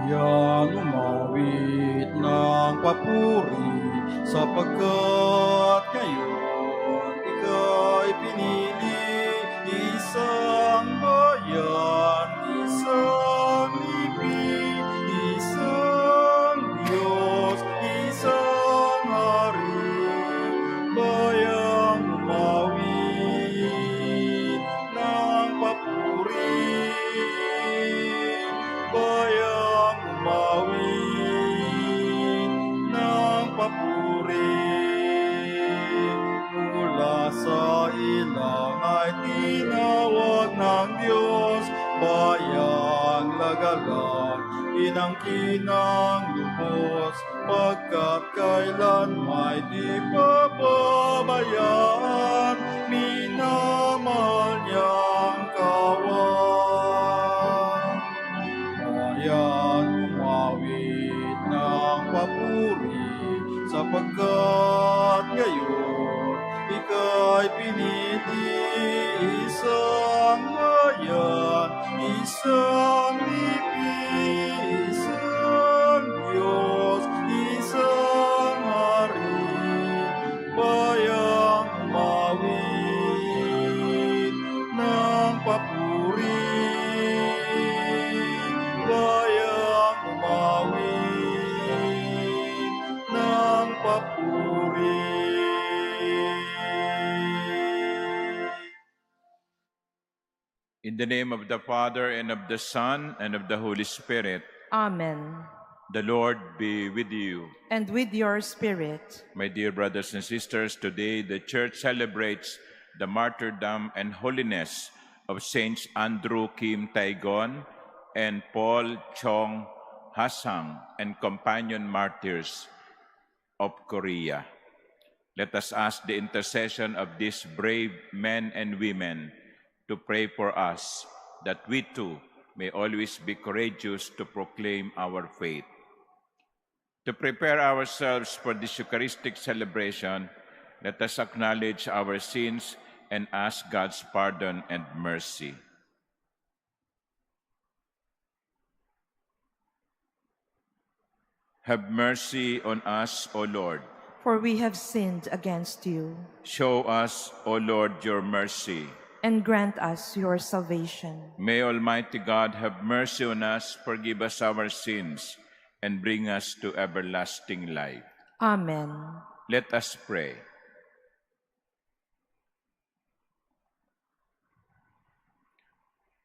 Yan umawit ng papuri, sapagkat ngayon ika'y pinili, isang bayan, isang libing, isang Diyos, isang hari, bayang umawit ng papuri, bayang umawit ng papuri. Mula sa ilang ay tinawag ng Diyos, bayang lagalag, inangkin ng lubos, pagkat kailan may di pababayaan, minamahal niyang kawan. Bayan umawit ng papuri, sapagkat ngayon ika'y pinili, isang bayan, isang libing, isang Diyos, isang hari, bayang umawit ng papuri, bayang umawit ng papuri. In the name of the Father, and of the Son, and of the Holy Spirit. Amen. The Lord be with you. And with your spirit. My dear brothers and sisters, today the Church celebrates the martyrdom and holiness of Saints Andrew Kim Taegon and Paul Chong Hasang and companion martyrs of Korea. Let us ask the intercession of these brave men and women to pray for us, that we too may always be courageous to proclaim our faith. To prepare ourselves for this Eucharistic celebration, let us acknowledge our sins and ask God's pardon and mercy. Have mercy on us, O Lord. For we have sinned against you. Show us, O Lord, your mercy. And grant us your salvation. May Almighty God have mercy on us, forgive us our sins, and bring us to everlasting life. Amen. Let us pray.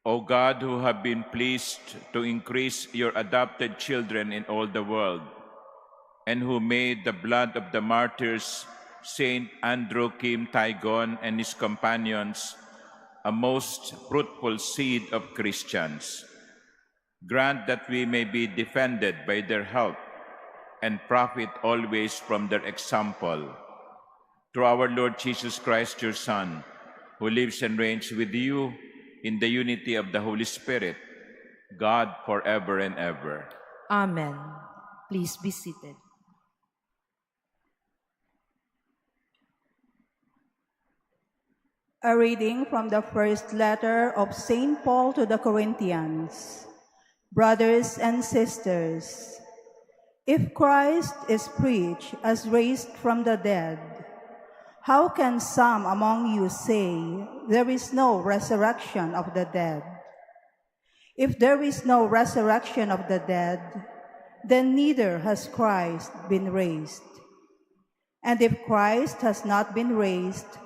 O God, who have been pleased to increase your adopted children in all the world, and who made the blood of the martyrs, Saint Andrew Kim Taegon and his companions, a most fruitful seed of Christians, grant that we may be defended by their help and profit always from their example. Through our Lord Jesus Christ, your Son, who lives and reigns with you in the unity of the Holy Spirit, God forever and ever. Amen. Please be seated. A reading from the first letter of St. Paul to the Corinthians. Brothers and sisters, if Christ is preached as raised from the dead, how can some among you say there is no resurrection of the dead? If there is no resurrection of the dead, then neither has Christ been raised. And if Christ has not been raised,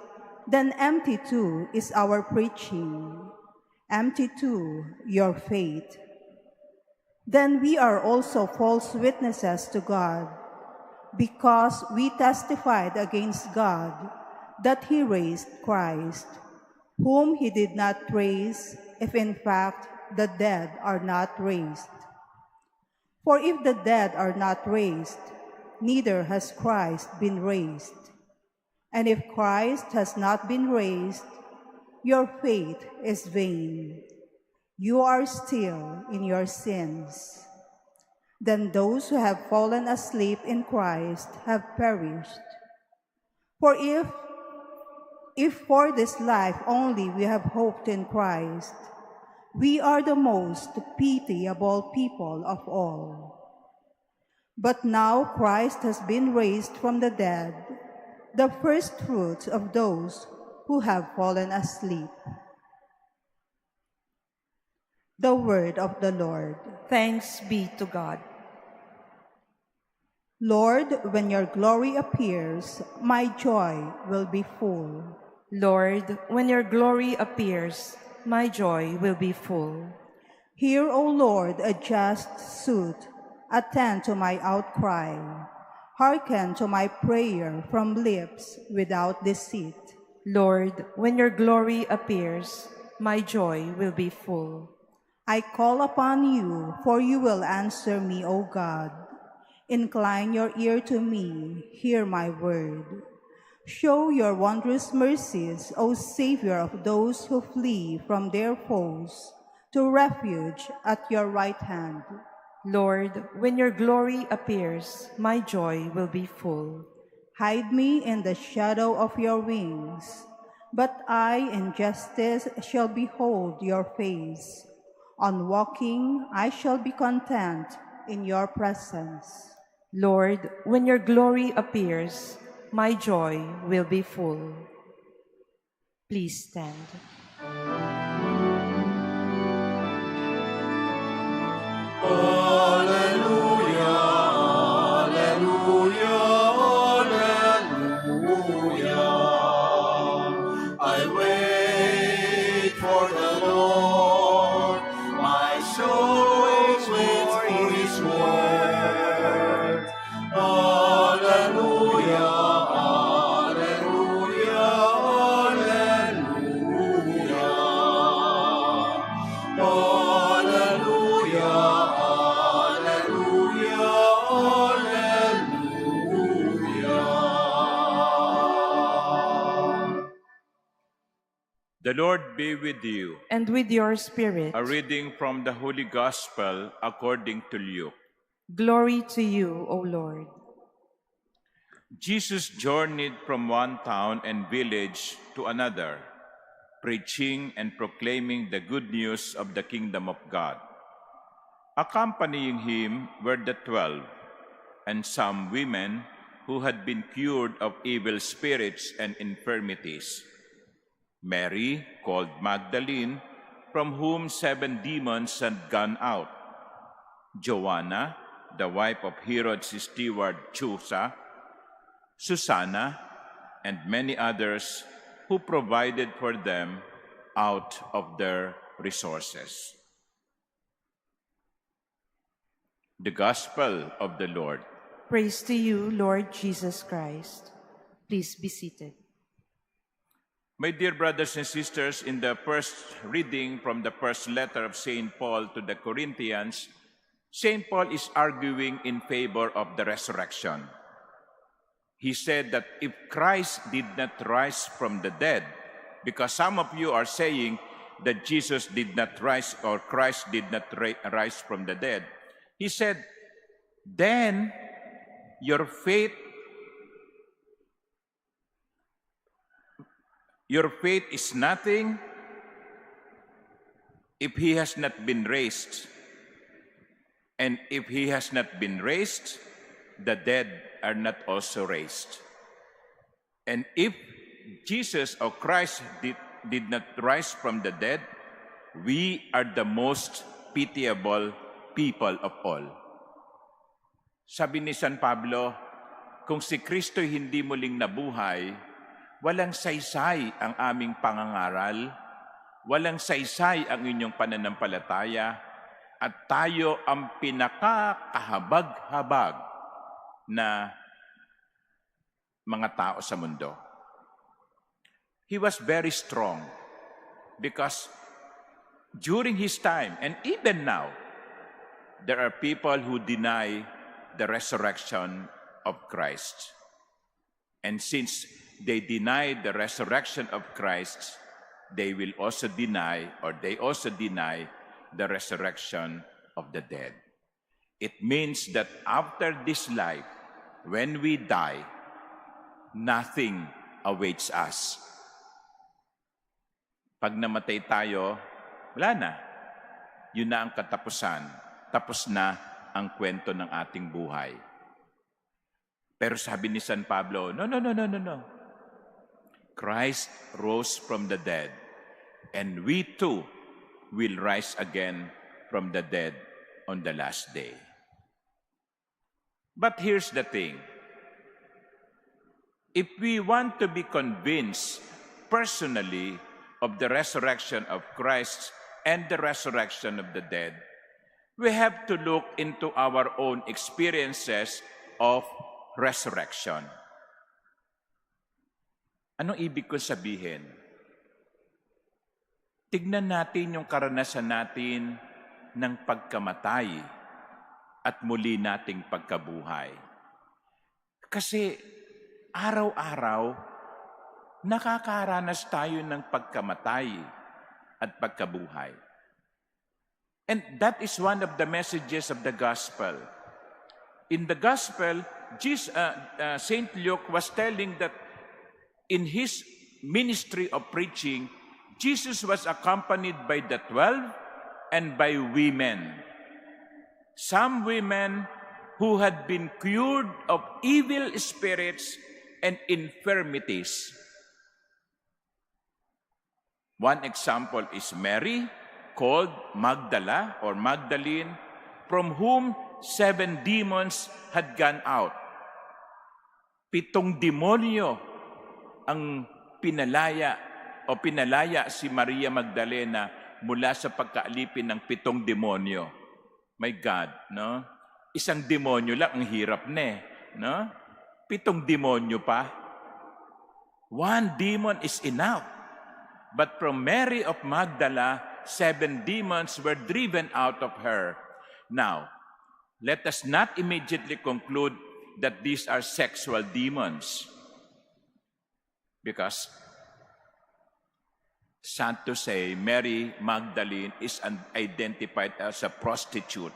then empty too is our preaching, empty too your faith. Then we are also false witnesses to God, because we testified against God that he raised Christ, whom he did not raise, if in fact the dead are not raised. For if the dead are not raised, neither has Christ been raised. And if Christ has not been raised, your faith is vain. You are still in your sins. Then those who have fallen asleep in Christ have perished. For if for this life only we have hoped in Christ, We are the most pitiable people of all. But now Christ has been raised from the dead, the first fruits of those who have fallen asleep. The word of the Lord. Thanks be to God. Lord, when your glory appears, my joy will be full. Lord, when your glory appears, my joy will be full. Hear, O Lord, a just suit. Attend to my outcry. Hearken to my prayer from lips without deceit. Lord, when your glory appears, my joy will be full. I call upon you, for you will answer me, O God. Incline your ear to me, hear my word. Show your wondrous mercies, O Savior of those who flee from their foes, to refuge at your right hand. Lord, when your glory appears, my joy will be full. Hide me in the shadow of your wings, but I in justice shall behold your face. On walking, I shall be content in your presence. Lord, when your glory appears, my joy will be full. Please stand. Alleluia, alleluia, alleluia. I wait for the Lord, my soul waits for his word. Alleluia, alleluia, alleluia. Alleluia, alleluia, alleluia. The Lord be with you. And with your spirit, A reading from the Holy Gospel according to Luke. glory to you, O Lord. Jesus journeyed from one town and village to another, preaching and proclaiming the good news of the kingdom of God. Accompanying him were the 12, and some women who had been cured of evil spirits and infirmities. Mary, called Magdalene, from whom 7 demons had gone out. Joanna, the wife of Herod's steward Chusa, Susanna, and many others who provided for them out of their resources. The Gospel of the Lord. Praise to you, Lord Jesus Christ. Please be seated. My dear brothers and sisters, in the first reading from the first letter of St. Paul to the Corinthians, St. Paul is arguing in favor of the resurrection. He said that if Christ did not rise from the dead, because some of you are saying that Jesus did not rise or Christ did not rise from the dead, he said, then your faith is nothing if he has not been raised. And if he has not been raised, the dead are not also raised. And if Jesus or Christ did not rise from the dead, we are the most pitiable people of all. Sabi ni San Pablo, kung si Kristo hindi muling nabuhay, walang saysay ang aming pangangaral, walang saysay ang inyong pananampalataya, at tayo ang pinakakahabag-habag na mga tao sa mundo. He was very strong because during his time, and even now, there are people who deny the resurrection of Christ. And since they deny the resurrection of Christ, they also deny the resurrection of the dead. It means that after this life, when we die, nothing awaits us. Pag namatay tayo, wala na. yun na ang katapusan. Tapos na ang kwento ng ating buhay. Pero sabi ni San Pablo, no. Christ rose from the dead, and we too will rise again from the dead on the last day. But here's the thing. If we want to be convinced personally of the resurrection of Christ and the resurrection of the dead, we have to look into our own experiences of resurrection. Anong ibig ko sabihin? Tignan natin yung karanasan natin ng pagkamatay at muli nating pagkabuhay. Kasi araw-araw, nakakaranas tayo ng pagkamatay at pagkabuhay. And that is one of the messages of the gospel. In the gospel, St. Luke was telling that in his ministry of preaching, Jesus was accompanied by the 12 and by women. Some women who had been cured of evil spirits and infirmities. One example is Mary, called Magdala or Magdalene, from whom 7 demons had gone out. 7 demonyo ang pinalaya si Maria Magdalena mula sa pagkaalipin ng 7 demonyo. My God, no? Isang demonyo lang, ang hirap na no? 7 demonyo pa. 1 demon is enough. But from Mary of Magdala, 7 demons were driven out of her. Now, let us not immediately conclude that these are sexual demons. Because, sad to say, Mary Magdalene is identified as a prostitute.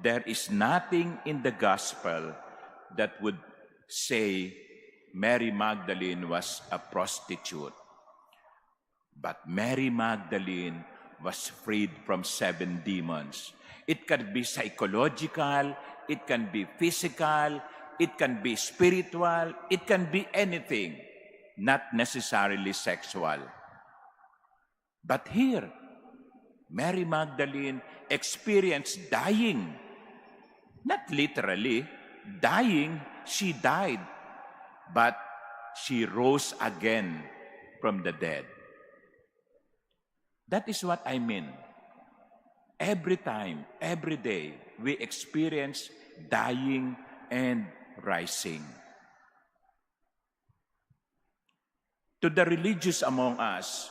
There is nothing in the gospel that would say Mary Magdalene was a prostitute. But Mary Magdalene was freed from 7 demons. It can be psychological, it can be physical, it can be spiritual, it can be anything, not necessarily sexual. But here, Mary Magdalene experienced dying. Not literally dying, she died, but she rose again from the dead. That is what I mean. Every time, every day, we experience dying and rising. To the religious among us,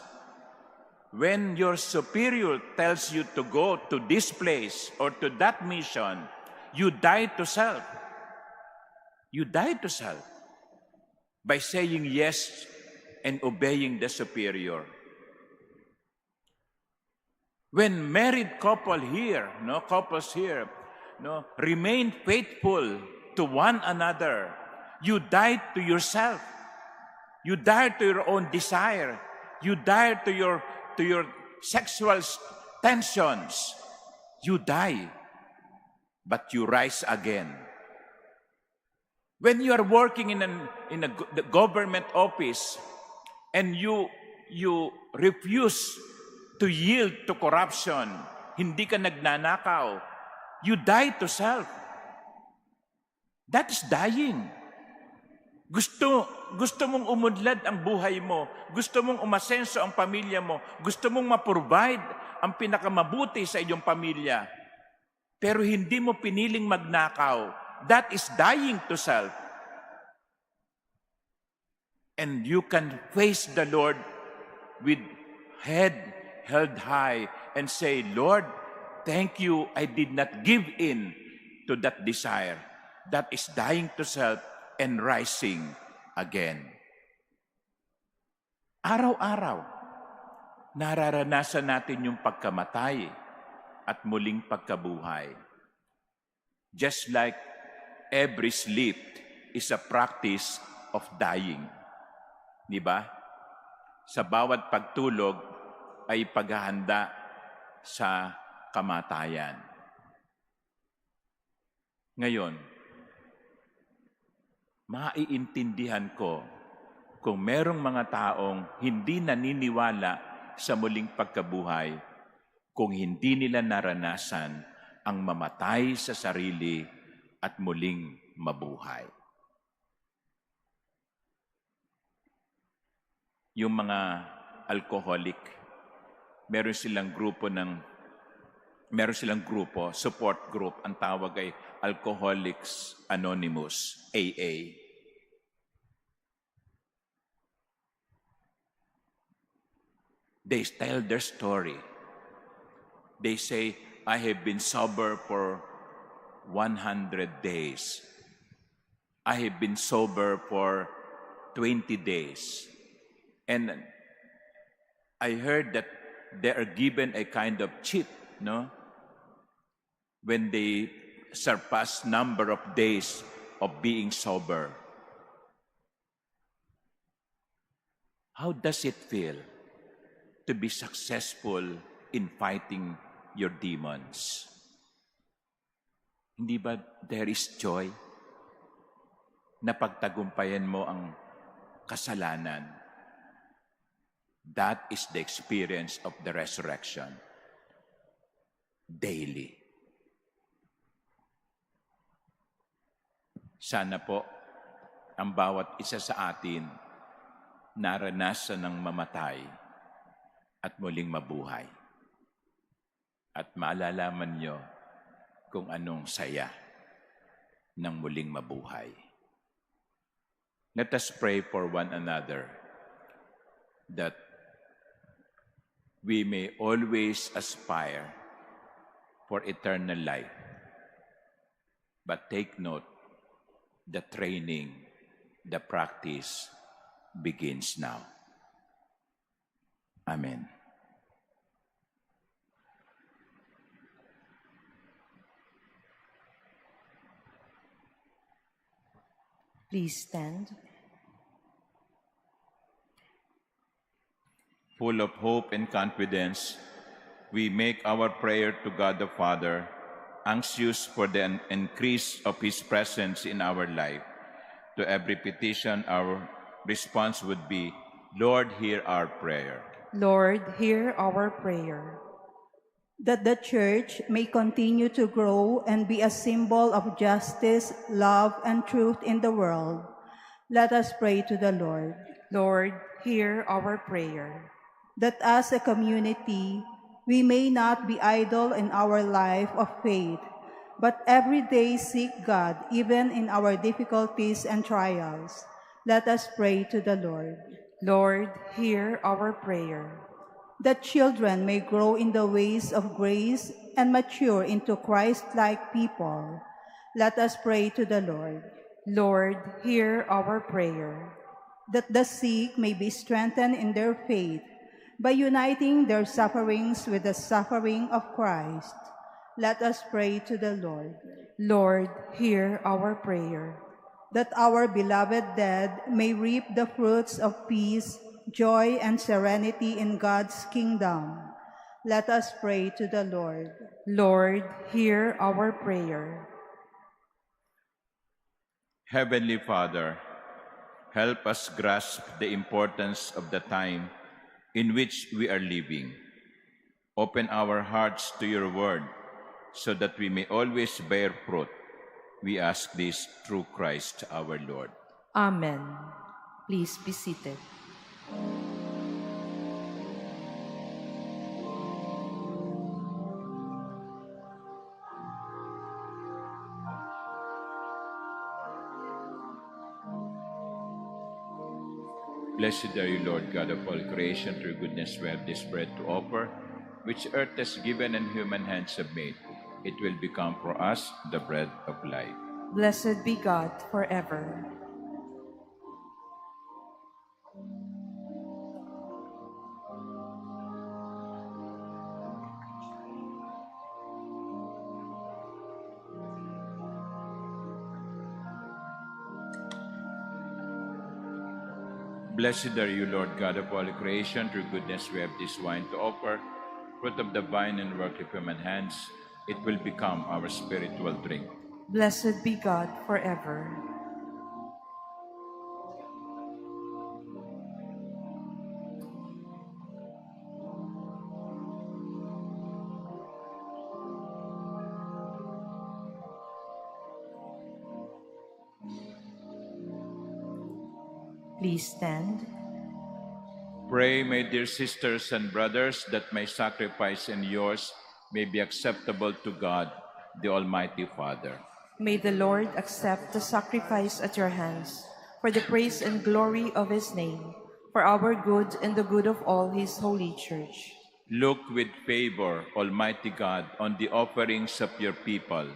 when your superior tells you to go to this place or to that mission, you die to self. You die to self by saying yes and obeying the superior. When married couples here, remain faithful to one another, you die to yourself. You die to your own desire. You die to your sexual tensions. You die, but you rise again. When you are working in a government office and you refuse to yield to corruption, hindi ka nagnanakaw, you die to self. That is dying. Gusto mong umunlad ang buhay mo, gusto mong umasenso ang pamilya mo, gusto mong ma-provide ang pinakamabuti sa iyong pamilya, pero hindi mo piniling magnakaw. That is dying to self. And you can face the Lord with head held high and say, Lord, thank you, I did not give in to that desire. That is dying to self and rising again. Araw-araw, nararanasan natin yung pagkamatay at muling pagkabuhay. Just like every sleep is a practice of dying. Diba? Sa bawat pagtulog ay paghahanda sa kamatayan. Ngayon, maiintindihan ko kung merong mga taong hindi naniniwala sa muling pagkabuhay, kung hindi nila naranasan ang mamatay sa sarili at muling mabuhay. Yung mga alcoholic, meron silang support group, ang tawag ay Alcoholics Anonymous, AA. They tell their story. They say, I have been sober for 100 days. I have been sober for 20 days. And I heard that they are given a kind of cheat, no? When they surpass number of days of being sober. How does it feel to be successful in fighting your demons? Hindi ba there is joy na pagtagumpayan mo ang kasalanan? That is the experience of the resurrection. Daily. Sana po ang bawat isa sa atin naranasan ng mamatay at muling mabuhay. At maalalaman nyo kung anong saya ng muling mabuhay. Let us pray for one another that we may always aspire for eternal life. But take note, the training, the practice begins now. Amen. Please stand. Full of hope and confidence, we make our prayer to God the Father, anxious for the increase of His presence in our life. To every petition, our response would be, Lord, hear our prayer. Lord, hear our prayer. That the Church may continue to grow and be a symbol of justice, love, and truth in the world, let us pray to the Lord. Lord, hear our prayer. That as a community, we may not be idle in our life of faith, but every day seek God, even in our difficulties and trials. Let us pray to the Lord. Lord, hear our prayer. That children may grow in the ways of grace and mature into Christ-like people. Let us pray to the Lord. Lord, hear our prayer. That the sick may be strengthened in their faith by uniting their sufferings with the suffering of Christ. Let us pray to the Lord. Lord, hear our prayer. That our beloved dead may reap the fruits of peace, joy, and serenity in God's kingdom. Let us pray to the Lord. Lord, hear our prayer. Heavenly Father, help us grasp the importance of the time in which we are living. Open our hearts to your word so that we may always bear fruit. We ask this through Christ our Lord. Amen. Please be seated. Blessed are you, Lord God of all creation. Through goodness we have this bread to offer, which earth has given and human hands have made. It will become for us the bread of life. Blessed be God forever. Blessed are you, Lord God of all creation. Through goodness we have this wine to offer, fruit of the vine and work of human hands, it will become our spiritual drink. Blessed be God forever. Please stand. Pray, my dear sisters and brothers, that my sacrifice and yours may be acceptable to God, the Almighty Father. May the Lord accept the sacrifice at your hands for the praise and glory of his name, for our good and the good of all his holy church. Look with favor, Almighty God, on the offerings of your people,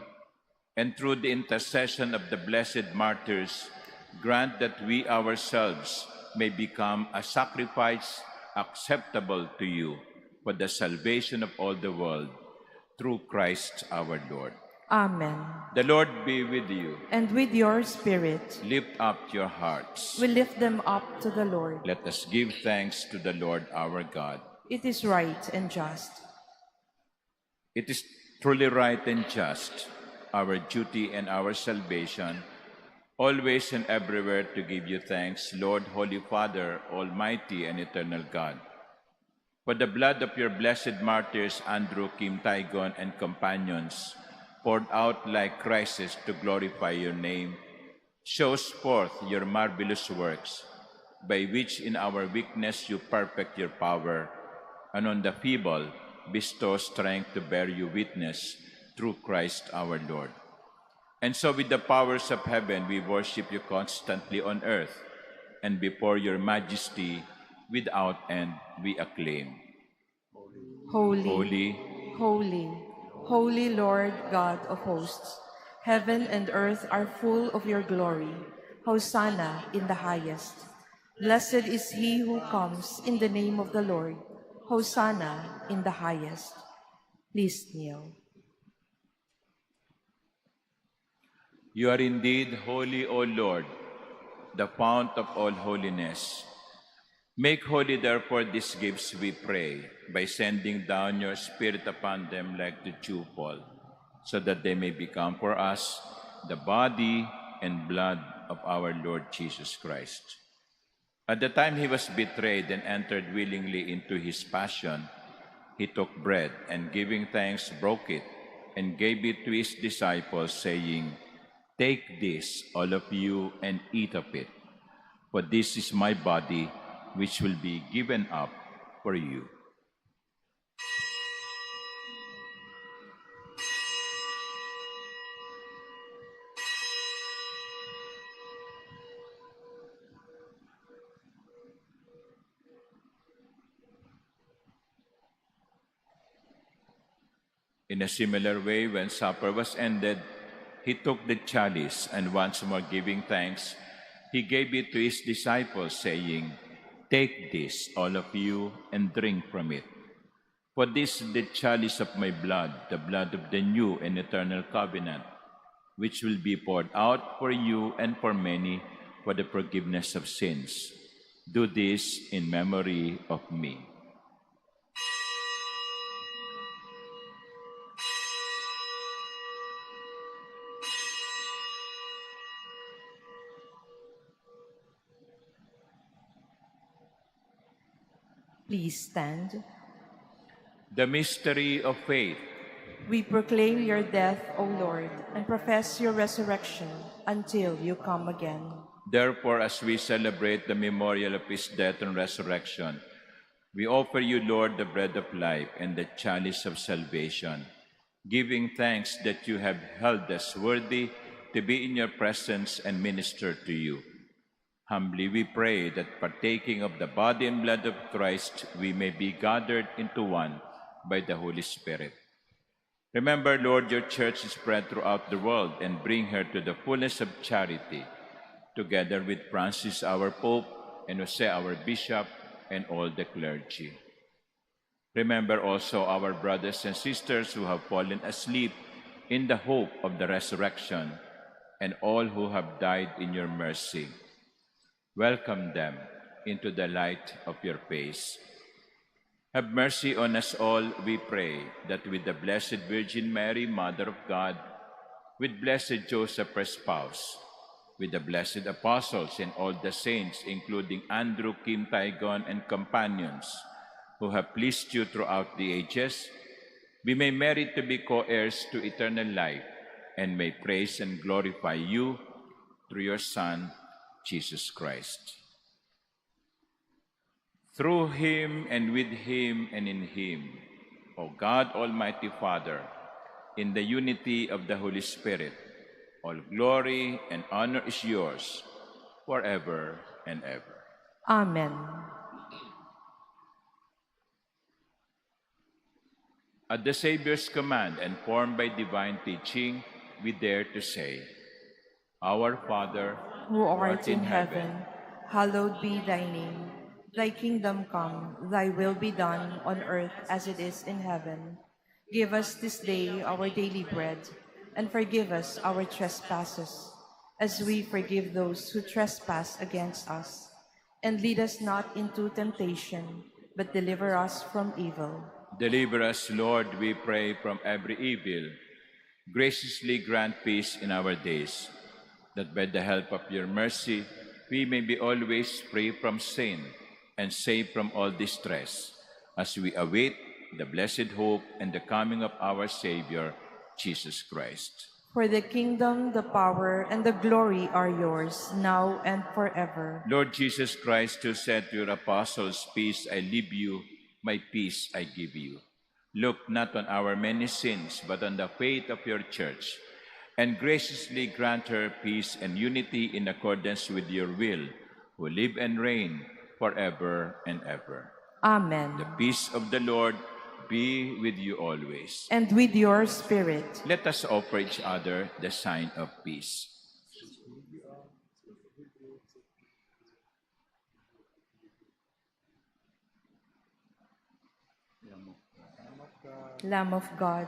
and through the intercession of the blessed martyrs, grant that we ourselves may become a sacrifice acceptable to you for the salvation of all the world, through Christ our Lord. Amen. The Lord be with you. And with your spirit, Lift up your hearts. we lift them up to the Lord. Let us give thanks to the Lord our God. It is right and just. It is truly right and just, our duty and our salvation, always and everywhere to give you thanks, Lord, Holy Father, Almighty and eternal God. For the blood of your blessed martyrs, Andrew, Kim Taigon, and companions, poured out like crisis to glorify your name, shows forth your marvelous works, by which in our weakness you perfect your power, and on the feeble bestow strength to bear you witness through Christ our Lord. And so with the powers of heaven we worship you constantly on earth, and before your majesty without end we acclaim. Holy, Holy, holy, holy Lord God of hosts, heaven and earth are full of your glory. Hosanna in the highest. Blessed is he who comes in the name of the Lord. Hosanna in the highest. Please kneel. you are indeed holy, O Lord, the fount of all holiness. Make holy, therefore, these gifts, we pray, by sending down your Spirit upon them like the dewfall, so that they may become for us the body and blood of our Lord Jesus Christ. At the time he was betrayed and entered willingly into his passion, he took bread and, giving thanks, broke it and gave it to his disciples, saying, "Take this, all of you, and eat of it, for this is my body, which will be given up for you." In a similar way, when supper was ended, he took the chalice, and once more giving thanks, he gave it to his disciples, saying, "Take this, all of you, and drink from it. For this is the chalice of my blood, the blood of the new and eternal covenant, which will be poured out for you and for many for the forgiveness of sins. Do this in memory of me." Please stand. The mystery of faith. We proclaim your death, O Lord, and profess your resurrection until you come again. Therefore, as we celebrate the memorial of his death and resurrection, we offer you, Lord, the bread of life and the chalice of salvation, giving thanks that you have held us worthy to be in your presence and minister to you. Humbly we pray that, partaking of the body and blood of Christ, we may be gathered into one by the Holy Spirit. Remember, Lord, your church is spread throughout the world, and bring her to the fullness of charity, together with Francis, our Pope, and Jose, our Bishop, and all the clergy. Remember also our brothers and sisters who have fallen asleep in the hope of the resurrection, and all who have died in your mercy. Welcome them into the light of your face. Have mercy on us all, we pray, that with the Blessed Virgin Mary, Mother of God, with Blessed Joseph, her spouse, with the blessed apostles and all the saints, including Andrew, Kim, Taigon, and companions, who have pleased you throughout the ages, we may merit to be co-heirs to eternal life, and may praise and glorify you through your Son, Jesus Christ. Through him, and with him, and in him, O God, Almighty Father, in the unity of the Holy Spirit, all glory and honor is yours forever and ever. Amen. At the Savior's command and formed by divine teaching, we dare to say, Our Father, Who art in heaven, hallowed be thy name. Thy kingdom come, thy will be done on earth as it is in heaven. Give us this day our daily bread, and forgive us our trespasses, as we forgive those who trespass against us. And lead us not into temptation, but deliver us from evil. deliver us, Lord, we pray, from every evil. Graciously grant peace in our days, that by the help of your mercy, we may be always free from sin and safe from all distress, as we await the blessed hope and the coming of our Savior, Jesus Christ. For the kingdom, the power, and the glory are yours, now and forever. Lord Jesus Christ, who said to your apostles, Peace I leave you, my peace I give you. Look not on our many sins, but on the faith of your church, and graciously grant her peace and unity in accordance with your will, who live and reign forever and ever. Amen. The peace of the Lord be with you always. And with your spirit. Let us offer each other the sign of peace. Lamb of God,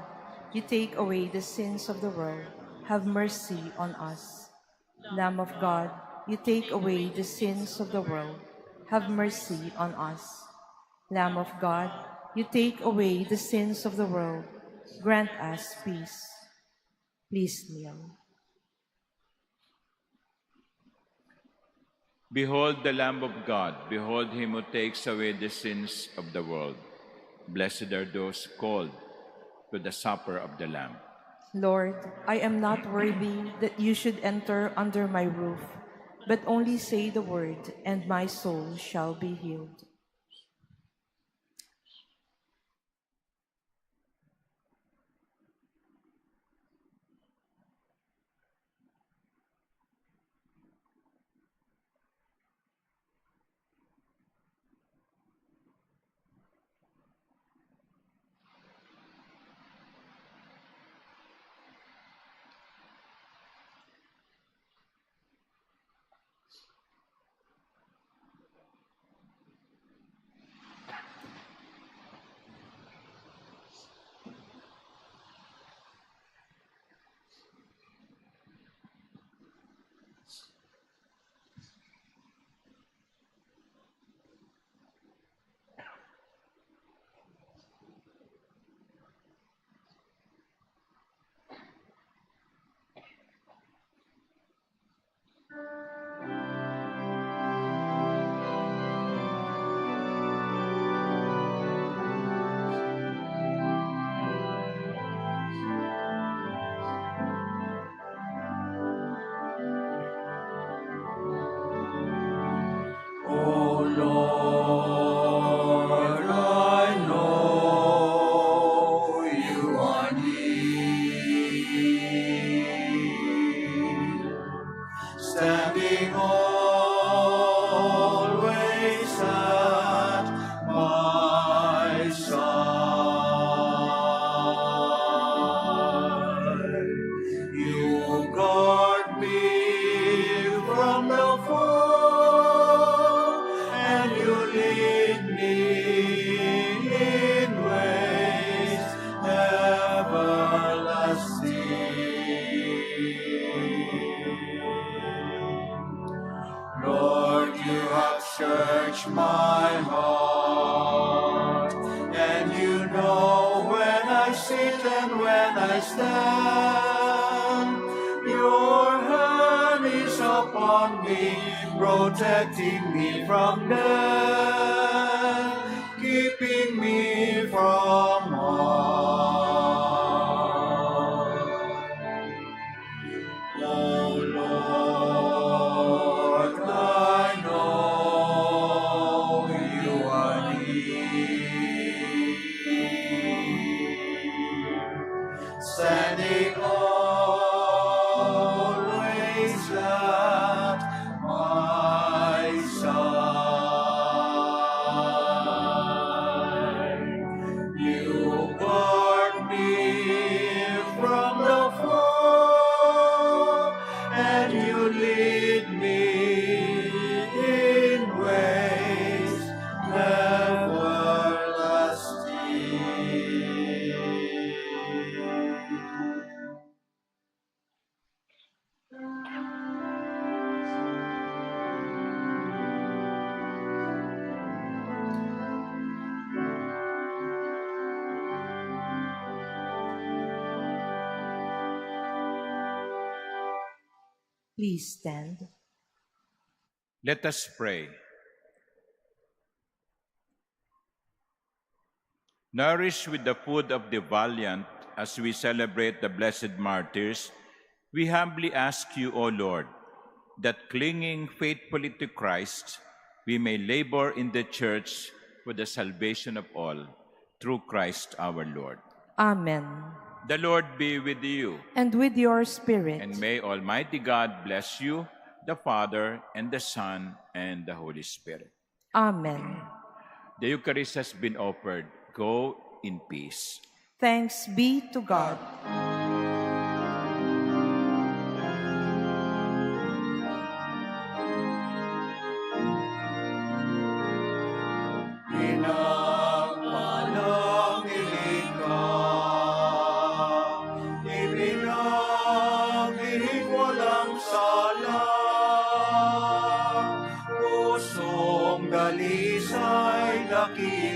you take away the sins of the world. Have mercy on us. Lamb of God, you take away the sins of the world. Have mercy on us. Lamb of God, you take away the sins of the world. Grant us peace. Please kneel. Behold the Lamb of God. Behold him who takes away the sins of the world. Blessed are those called to the supper of the Lamb. Lord, I am not worthy that you should enter under my roof, but only say the word, and my soul shall be healed. O Lord, I know you are near, standing always at my side. You guard me from the foe, and you lead me in ways everlasting. Lord, you have searched my heart I stand. Your hand is upon me, protecting me from death, keeping me from harm. O Lord, I know you are near, standing always at my side. You guard me from the foe, and you lead me in ways everlasting. Please stand. Let us pray. Nourished with the food of the valiant as we celebrate the blessed martyrs, we humbly ask you, O Lord, that clinging faithfully to Christ, we may labor in the Church for the salvation of all, through Christ our Lord. Amen. The Lord be with you, And with your spirit. and may Almighty God bless you, the Father, and the Son, and the Holy Spirit. Amen. The Eucharist has been offered. Go in peace. Thanks be to God. Pinagpalagin ka, ibinagin walang sala, pusong dalisay dakila.